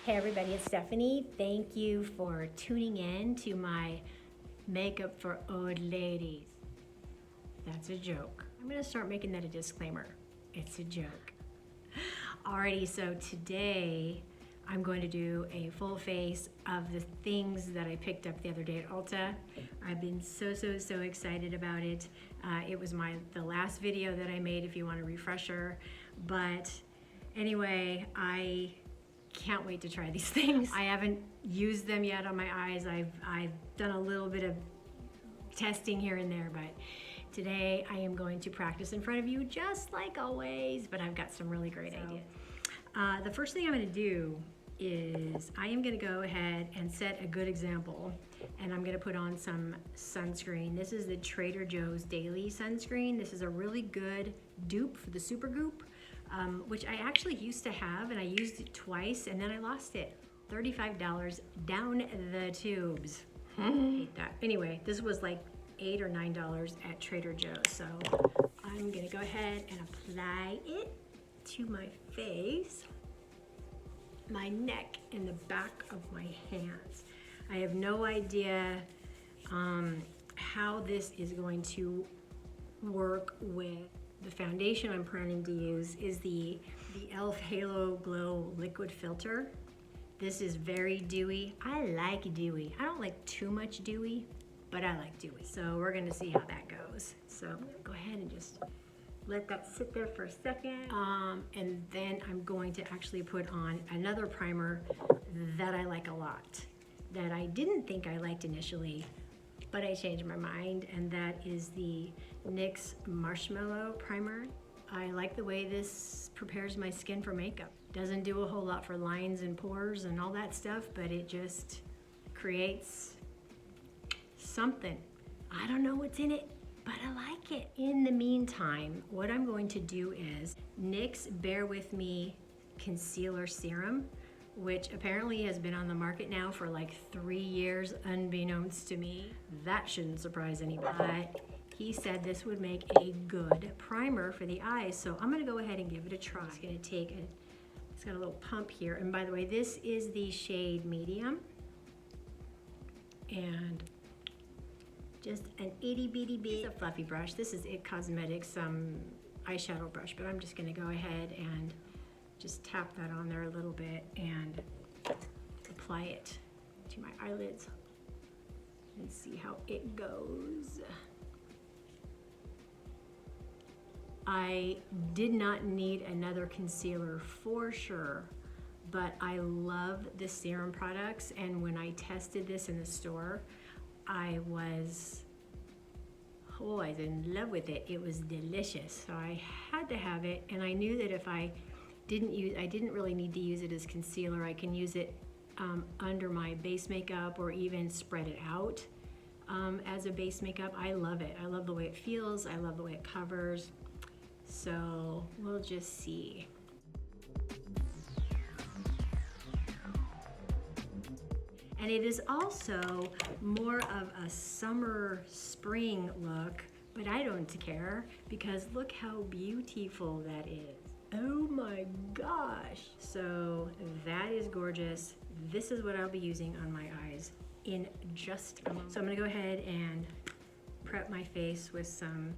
Hey everybody, it's Stephanie. Thank you for tuning in to my makeup for old ladies. That's a joke. I'm gonna start making that a disclaimer. It's a joke. Alrighty, so today I'm going to do a full face of the things that I picked up the other day at Ulta. I've been so excited about it. It was the last video that I made if you want a refresher. But anyway, I can't wait to try these things. I haven't used them yet on my eyes. I've done a little bit of testing here and there, but today I am going to practice in front of you just like always, but I've got some really great ideas. The first thing I'm gonna do is I am gonna go ahead and set a good example, and I'm gonna put on some sunscreen. This is the Trader Joe's Daily Sunscreen. This is a really good dupe for the Super Goop, which I actually used to have, and I used it twice, and then I lost it. $35 down the tubes. Hate that. Anyway, this was like $8 or $9 at Trader Joe's, so I'm gonna go ahead and apply it to my face, my neck, and the back of my hands. I have no idea how this is going to work with the foundation I'm planning to use. Is the e.l.f. Halo Glow Liquid Filter. This is very dewy. I like dewy. I don't like too much dewy, but I like dewy. So we're gonna see how that goes. So I'm gonna go ahead and just let that sit there for a second. And then I'm going to actually put on another primer that I like a lot, that I didn't think I liked initially, but I changed my mind, and that is the NYX Marshmallow Primer. I like the way this prepares my skin for makeup. Doesn't do a whole lot for lines and pores and all that stuff, but it just creates something. I don't know what's in it, but I like it. In the meantime, what I'm going to do is NYX Bear With Me Concealer Serum, which apparently has been on the market now for like 3 years, unbeknownst to me. That shouldn't surprise anybody. But he said this would make a good primer for the eyes, so I'm gonna go ahead and give it a try. It's gonna take it's got a little pump here, and by the way, this is the shade medium, and just an itty bitty bit. It's a fluffy brush. This is it Cosmetics eyeshadow brush, but I'm just gonna go ahead and just tap that on there a little bit and apply it to my eyelids and see how it goes. I did not need another concealer for sure, but I love the Serum products, and when I tested this in the store, I was in love with it. It was delicious, so I had to have it, and I knew that if I didn't really need to use it as concealer. I can use it under my base makeup, or even spread it out as a base makeup. I love it. I love the way it feels. I love the way it covers. So we'll just see. And it is also more of a summer spring look, but I don't care because look how beautiful that is. Oh my gosh. So that is gorgeous. This is what I'll be using on my eyes in just a moment. So I'm gonna go ahead and prep my face with some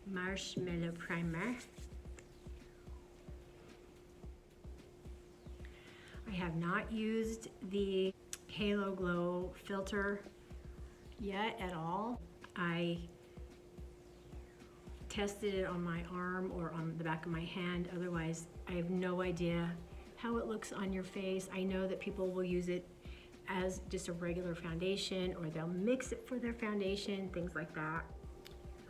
Marshmallow Primer. I have not used the Halo Glow filter yet at all. I tested it on my arm or on the back of my hand. Otherwise, I have no idea how it looks on your face. I know that people will use it as just a regular foundation, or they'll mix it for their foundation, things like that.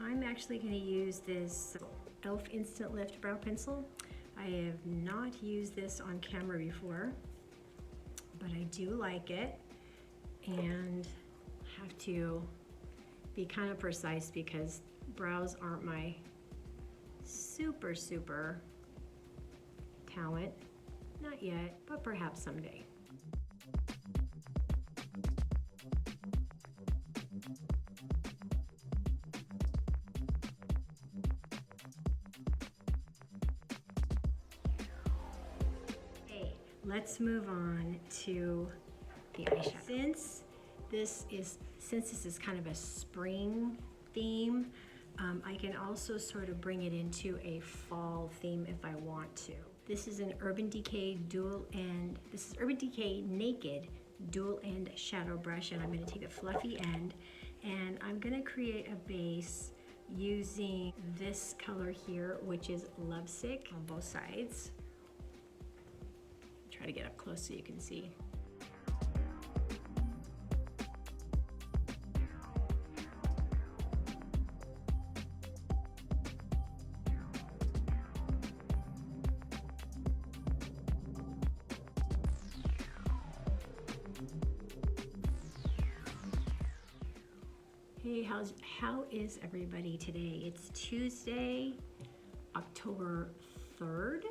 I'm actually gonna use this e.l.f. Instant Lift Brow Pencil. I have not used this on camera before, but I do like it, and have to be kind of precise because brows aren't my super talent. Not yet, but perhaps someday. let's move on to the eyeshadow. Since this is kind of a spring theme, I can also sort of bring it into a fall theme if I want to. This is an Urban Decay Urban Decay Naked dual end shadow brush, and I'm going to take the fluffy end and I'm going to create a base using this color here, which is Lovesick, on both sides. Try to get up close so you can see. Hey, how is everybody today? It's Tuesday, October 3rd,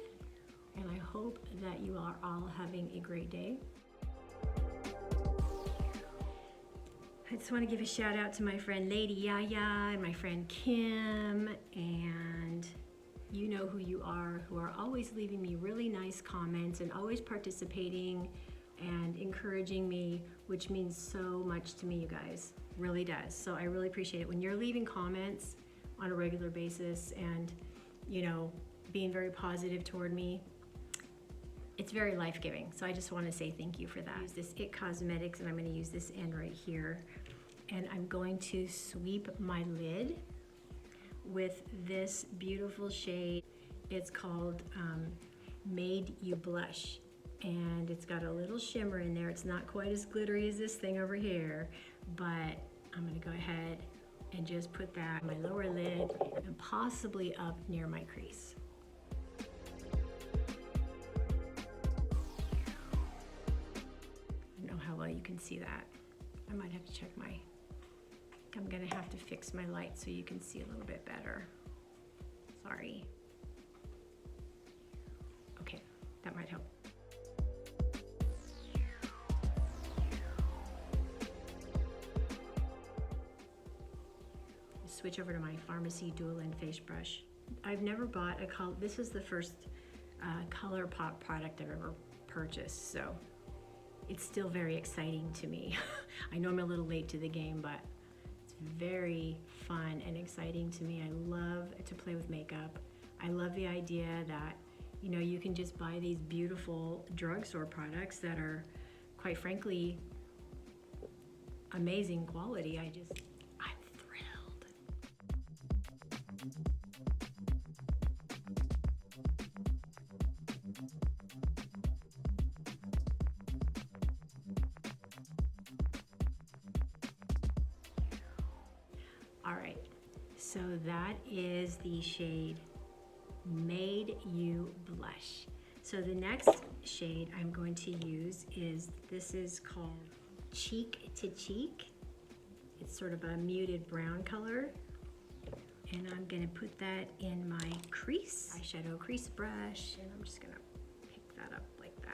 and I hope that you are all having a great day. I just want to give a shout out to my friend Lady Yaya and my friend Kim, and you know who you are, who are always leaving me really nice comments and always participating and encouraging me, which means so much to me, you guys. Really does. So I really appreciate it when you're leaving comments on a regular basis and, you know, being very positive toward me. It's very life-giving. So I just want to say thank you for that. Use this it Cosmetics, and I'm going to use this end right here, and I'm going to sweep my lid with this beautiful shade. It's called Made You Blush, and it's got a little shimmer in there. It's not quite as glittery as this thing over here, but I'm gonna go ahead and just put that on my lower lid and possibly up near my crease. I don't know how well you can see that. I might have to check I'm gonna have to fix my light so you can see a little bit better. Sorry. Okay, that might help. Switch over to my Pharmacy dual end face brush. I've never bought a color. This is the first ColourPop product I've ever purchased, so it's still very exciting to me. I know I'm a little late to the game, but it's very fun and exciting to me. I love to play with makeup. I love the idea that, you know, you can just buy these beautiful drugstore products that are, quite frankly, amazing quality. I'm thrilled. All right, so that is the shade Made You Blush. So the next shade I'm going to use this is called Cheek to Cheek. It's sort of a muted brown color. And I'm gonna put that in my crease, eyeshadow crease brush, and I'm just gonna pick that up like that.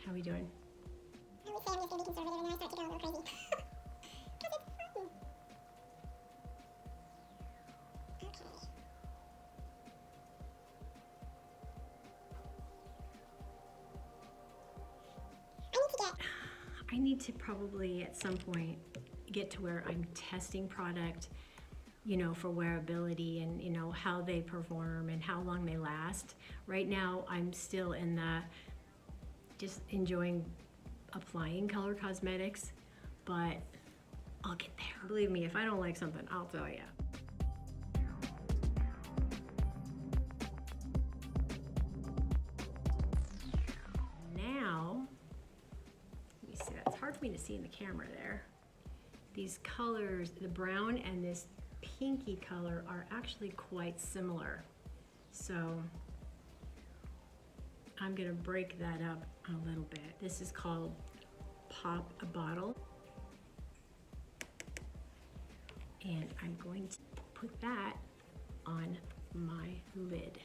How are we doing? I would say I'm just going to be conservative, and then I start to go a little crazy. Because it's fun. Okay. I need to probably at some point get to where I'm testing product, you know, for wearability and, you know, how they perform and how long they last. Right now, I'm still in the just enjoying applying color cosmetics, but I'll get there. Believe me, if I don't like something, I'll tell you. Now, let me see, that's hard for me to see in the camera there. These colors, the brown and this pinky color, are actually quite similar. So I'm gonna break that up a little bit. This is called pop a bottle. And I'm going to put that on my lid,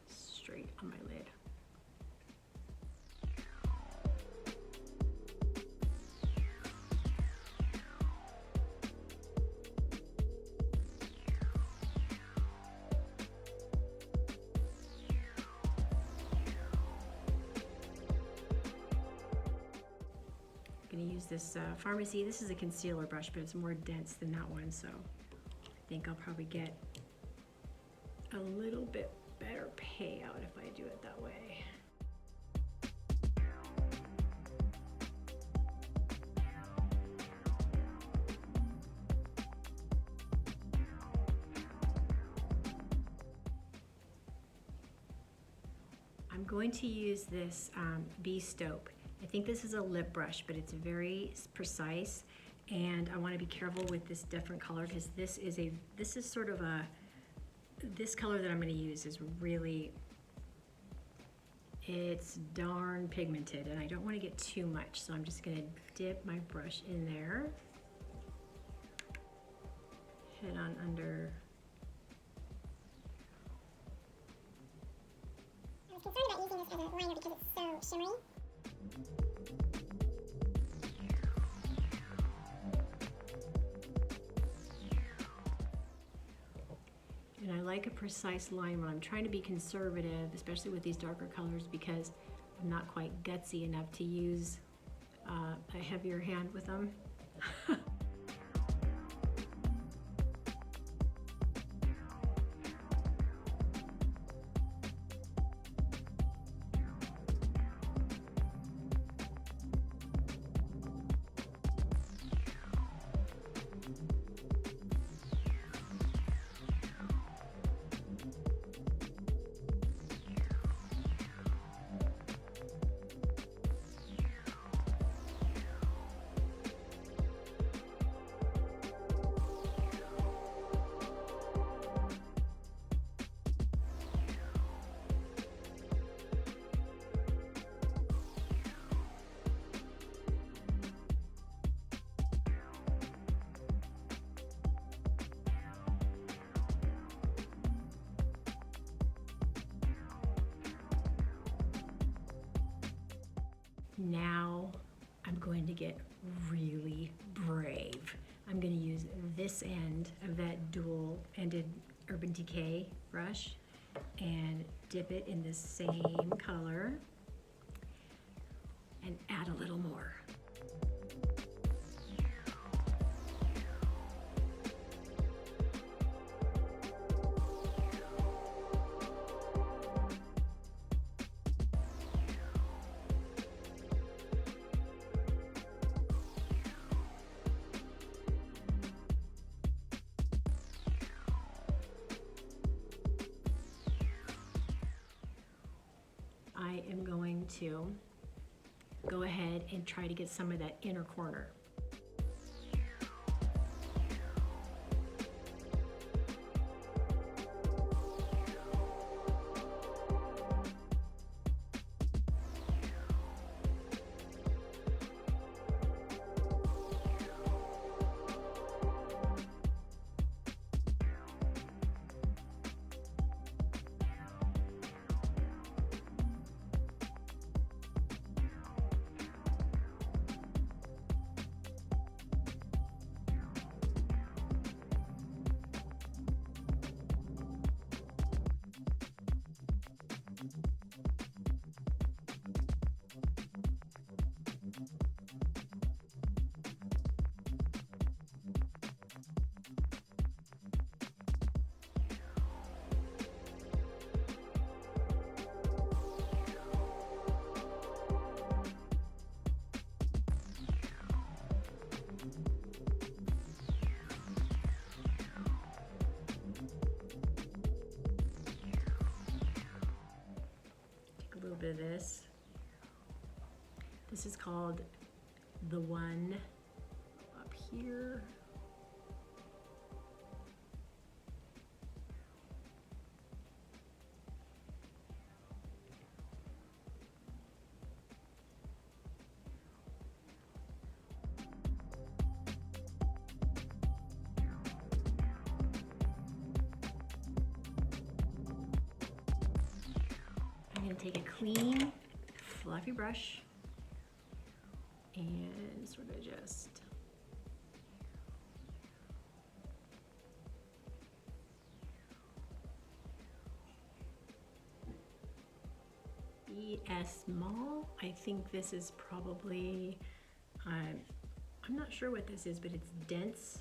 straight on my lid. I'm going to use this Pharmacy. This is a concealer brush, but it's more dense than that one, so I think I'll probably get a little bit better payout if I do it that way. I'm going to use this B-Stope. I think this is a lip brush, but it's very precise, and I want to be careful with this different color because this is sort of a, this color that I'm going to use is really, it's darn pigmented, and I don't want to get too much, so I'm just going to dip my brush in there, head on under. I was concerned about using this as a liner because it's so shimmery. And I like a precise line when I'm trying to be conservative, especially with these darker colors, because I'm not quite gutsy enough to use a heavier hand with them. Now I'm going to get really brave. I'm going to use this end of that dual-ended Urban Decay brush and dip it in the same color and add a little more. I am going to go ahead and try to get some of that inner corner. Of this. This is called The One up here. take a clean, fluffy brush and sort of just be as small. I think this is probably, I'm not sure what this is, but it's dense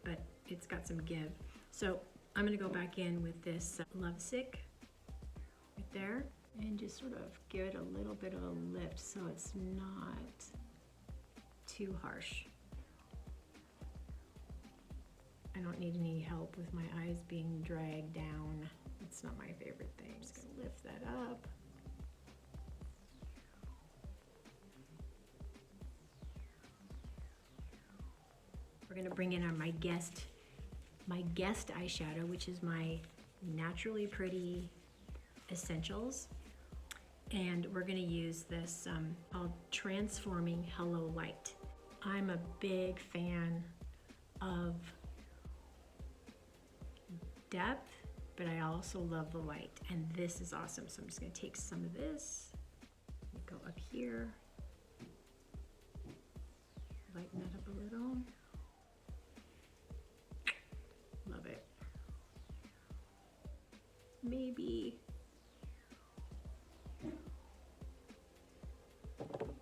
but it's got some give. So I'm gonna go back in with this Lovesick right there and just sort of give it a little bit of a lift so it's not too harsh. I don't need any help with my eyes being dragged down. It's not my favorite thing. I'm just gonna lift that up. We're gonna bring in my guest eyeshadow, which is my Naturally Pretty Essentials. And we're gonna use this called Transforming Hello Light. I'm a big fan of depth, but I also love the light, and this is awesome. So I'm just gonna take some of this, go up here, lighten that up a little. Love it. Maybe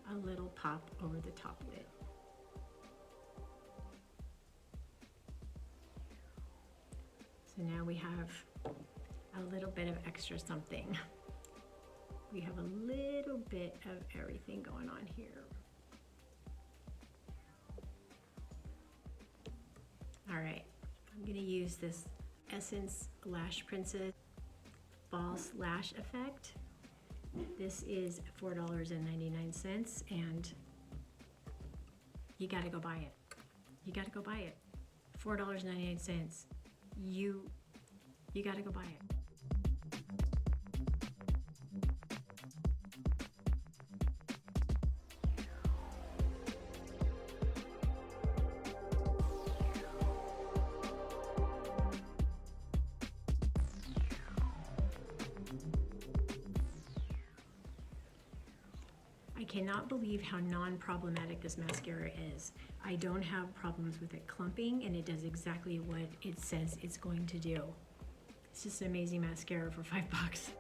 a little pop over the top of it. So now we have a little bit of extra something. We have a little bit of everything going on here. All right, I'm gonna use this Essence Lash Princess False Lash Effect. This is $4.99, and you gotta go buy it. You gotta go buy it. $4.99. You gotta go buy it. I cannot believe how non-problematic this mascara is. I don't have problems with it clumping, and it does exactly what it says it's going to do. It's just an amazing mascara for $5.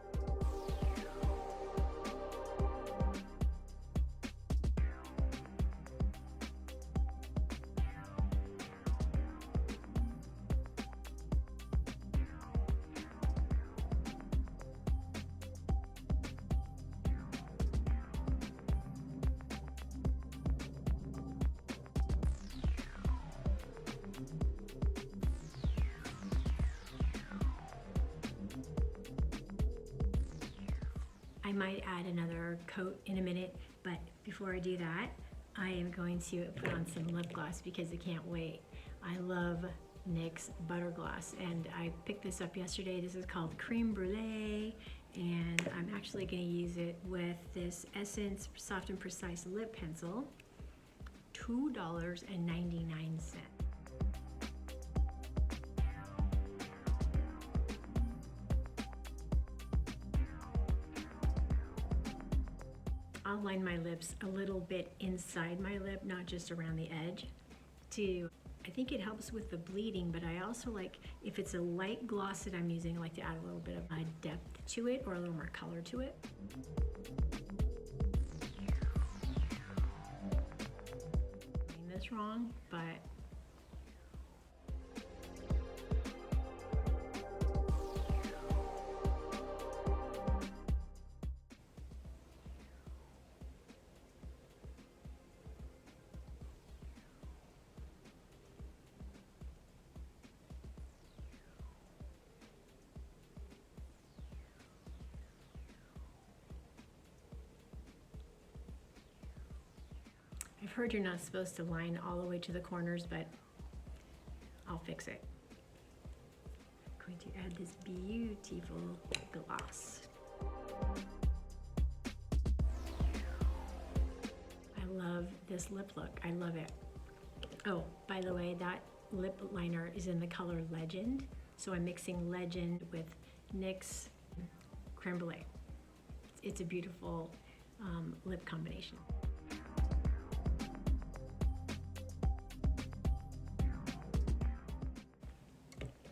I might add another coat in a minute, but before I do that, I am going to put on some lip gloss because I can't wait. I love NYX Butter Gloss, and I picked this up yesterday. This is called Creme Brûlée, and I'm actually going to use it with this Essence Soft and Precise Lip Pencil, $2.99. I'll line my lips a little bit inside my lip, not just around the edge. I think it helps with the bleeding, but I also like, if it's a light gloss that I'm using, I like to add a little bit of depth to it or a little more color to it. Doing this wrong, but I've heard you're not supposed to line all the way to the corners, but I'll fix it. I'm going to add this beautiful gloss. I love this lip look. I love it. Oh, by the way, that lip liner is in the color Legend. So I'm mixing Legend with NYX Creme Brûlée. it's a beautiful lip combination.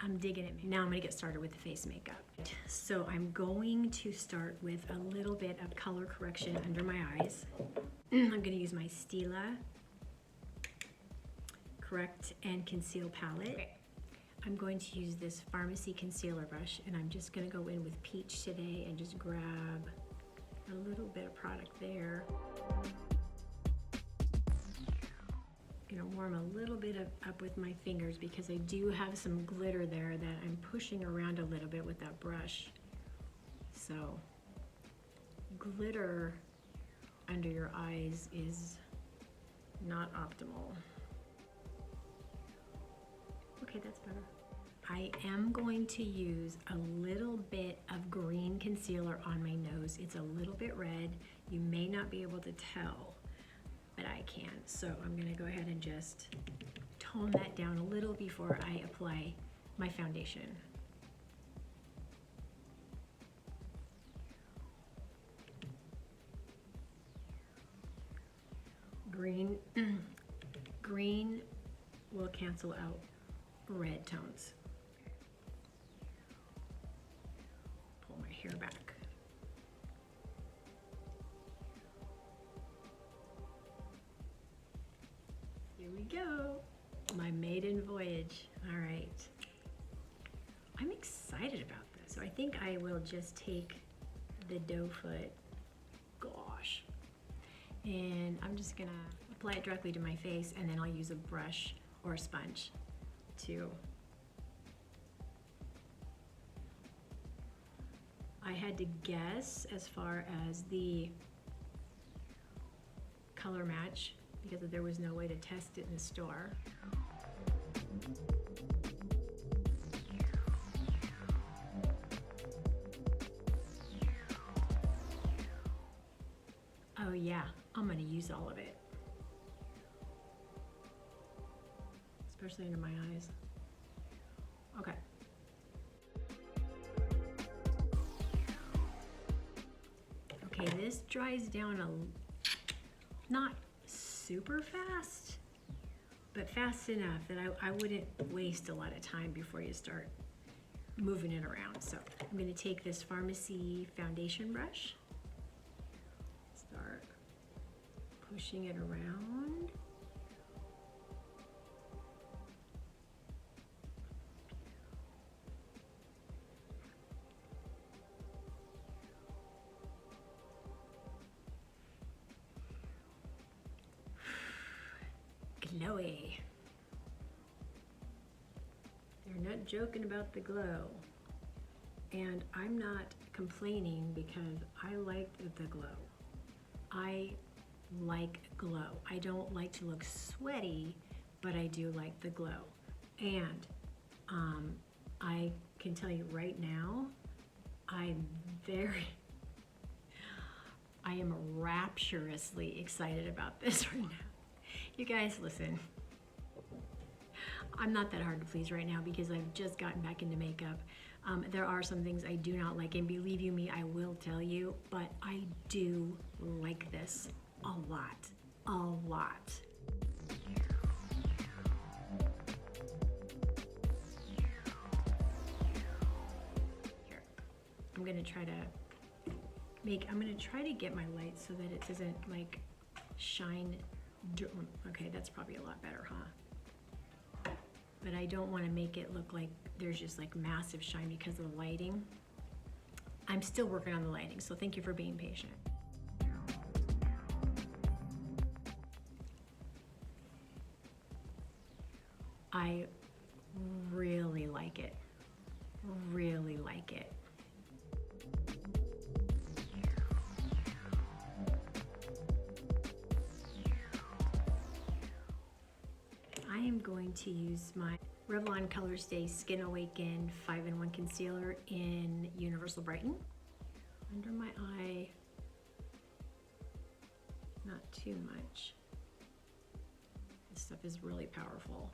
I'm digging it. Now I'm gonna get started with the face makeup. So I'm going to start with a little bit of color correction under my eyes. I'm gonna use my Stila Correct and Conceal palette. Okay. I'm going to use this Pharmacy concealer brush, and I'm just gonna go in with Peach today and just grab a little bit of product there. Gonna warm a little bit up with my fingers because I do have some glitter there that I'm pushing around a little bit with that brush. So glitter under your eyes is not optimal. Okay, that's better. I am going to use a little bit of green concealer on my nose. It's a little bit red. You may not be able to tell, but I can. So I'm gonna go ahead and just tone that down a little before I apply my foundation. Green, green will cancel out red tones. Pull my hair back. Here we go. My maiden voyage. All right. I'm excited about this. So I think I will just take the doe foot, gosh, and I'm just gonna apply it directly to my face, and then I'll use a brush or a sponge to. I had to guess as far as the color match because there was no way to test it in the store. Oh yeah, I'm gonna use all of it. Especially under my eyes. Okay. Okay, this dries down not super fast, but fast enough that I wouldn't waste a lot of time before you start moving it around. So I'm gonna take this Pharmacy foundation brush, start pushing it around. Glowy. They're not joking about the glow. And I'm not complaining because I like the glow. I like glow. I don't like to look sweaty, but I do like the glow. And I can tell you right now, I am rapturously excited about this right now. You guys, listen. I'm not that hard to please right now because I've just gotten back into makeup. There are some things I do not like, and believe you me, I will tell you, but I do like this a lot, a lot. Here, I'm gonna try to get my light so that it doesn't like shine. Okay, that's probably a lot better, huh? But I don't want to make it look like there's just like massive shine because of the lighting. I'm still working on the lighting, so thank you for being patient. I really like it. Really like it. I am going to use my Revlon Colorstay Skin Awaken 5-in-1 Concealer in Universal Brighten. Under my eye, not too much. This stuff is really powerful.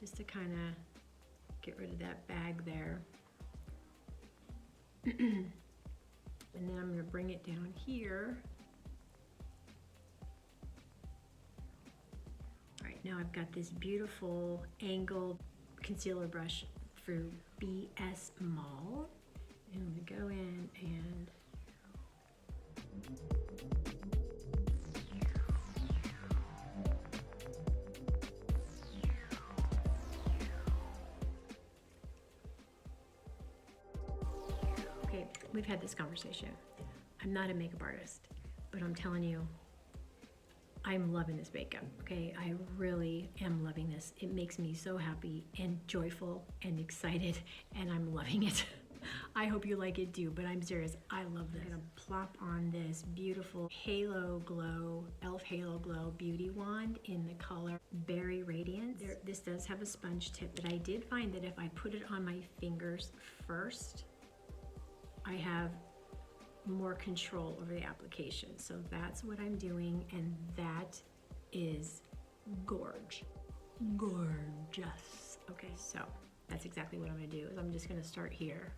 Just to kind of get rid of that bag there. And then I'm gonna bring it down here. All right, now I've got this beautiful angled concealer brush through BS Mall. And I'm gonna go in and okay, we've had this conversation. I'm not a makeup artist, but I'm telling you, I'm loving this makeup, okay? I really am loving this. It makes me so happy and joyful and excited, and I'm loving it. I hope you like it too, but I'm serious, I love this. I'm gonna plop on this beautiful Halo Glow, e.l.f. Halo Glow Beauty Wand in the color Berry Radiance. This does have a sponge tip, but I did find that if I put it on my fingers first, I have more control over the application. So that's what I'm doing, and that is gorgeous. Okay, so that's exactly what I'm gonna do, is I'm just gonna start here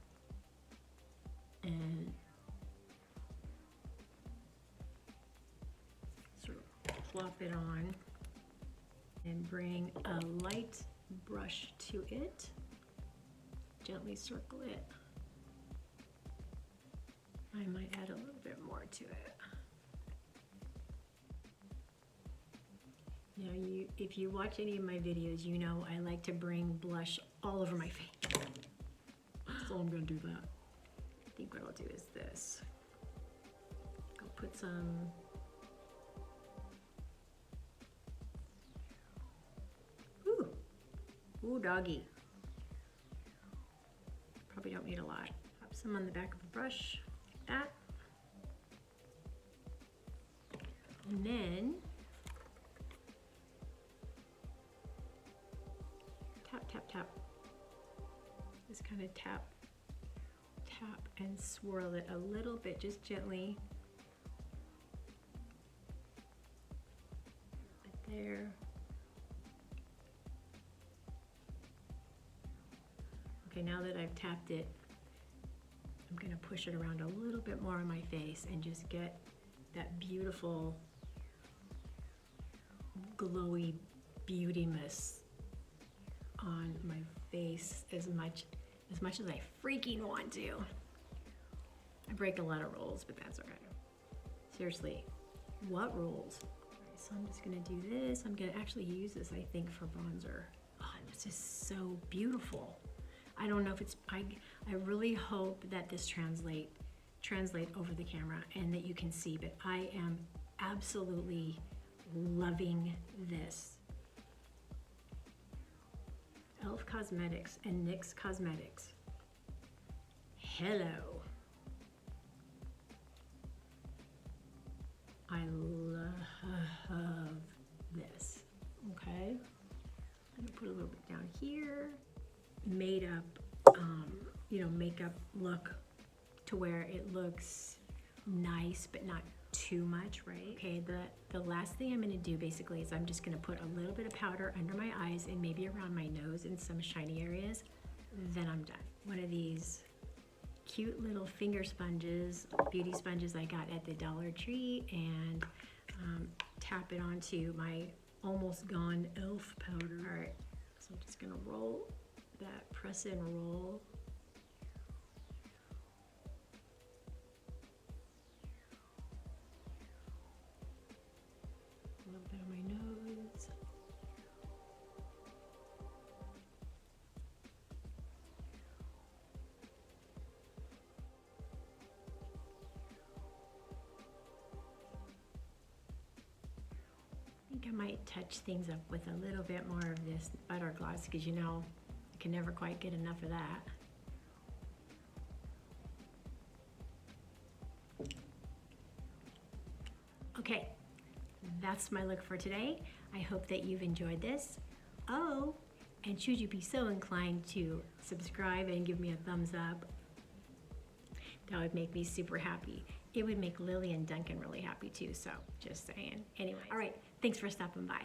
and sort of plop it on and bring a light brush to it. Gently circle it. I might add a little bit more to it. Now, if you watch any of my videos, you know I like to bring blush all over my face. So I'm gonna do that. I think what I'll do is this. I'll put some ooh, doggy. Probably don't need a lot. Pop some on the back of the brush. That, and then tap, tap, tap. Just kind of tap, tap, and swirl it a little bit, just gently. Right there. Okay, now that I've tapped it, I'm gonna push it around a little bit more on my face and just get that beautiful, glowy beautiness on my face as much as I freaking want to. I break a lot of rules, but that's okay. Seriously, what rules? All right, so I'm just gonna do this. I'm gonna actually use this, I think, for bronzer. Oh, it's just so beautiful. I don't know if it's, I really hope that this translate over the camera and that you can see, but I am absolutely loving this. e.l.f. Cosmetics and NYX Cosmetics. Hello. I love this, okay? I'm gonna put a little bit down here. Made up, makeup look to where it looks nice, but not too much, right? Okay, the last thing I'm gonna do basically is I'm just gonna put a little bit of powder under my eyes and maybe around my nose in some shiny areas, then I'm done. One of these cute little finger sponges, beauty sponges I got at the Dollar Tree, and tap it onto my almost gone e.l.f. powder. All right, so I'm just gonna roll that, press and roll. A little bit on my nose. I think I might touch things up with a little bit more of this butter gloss, because you know, I can never quite get enough of that. Okay, that's my look for today. I hope that you've enjoyed this. Oh, and should you be so inclined to subscribe and give me a thumbs up, that would make me super happy. It would make Lily and Duncan really happy too, so just saying. Anyway, all right, thanks for stopping by.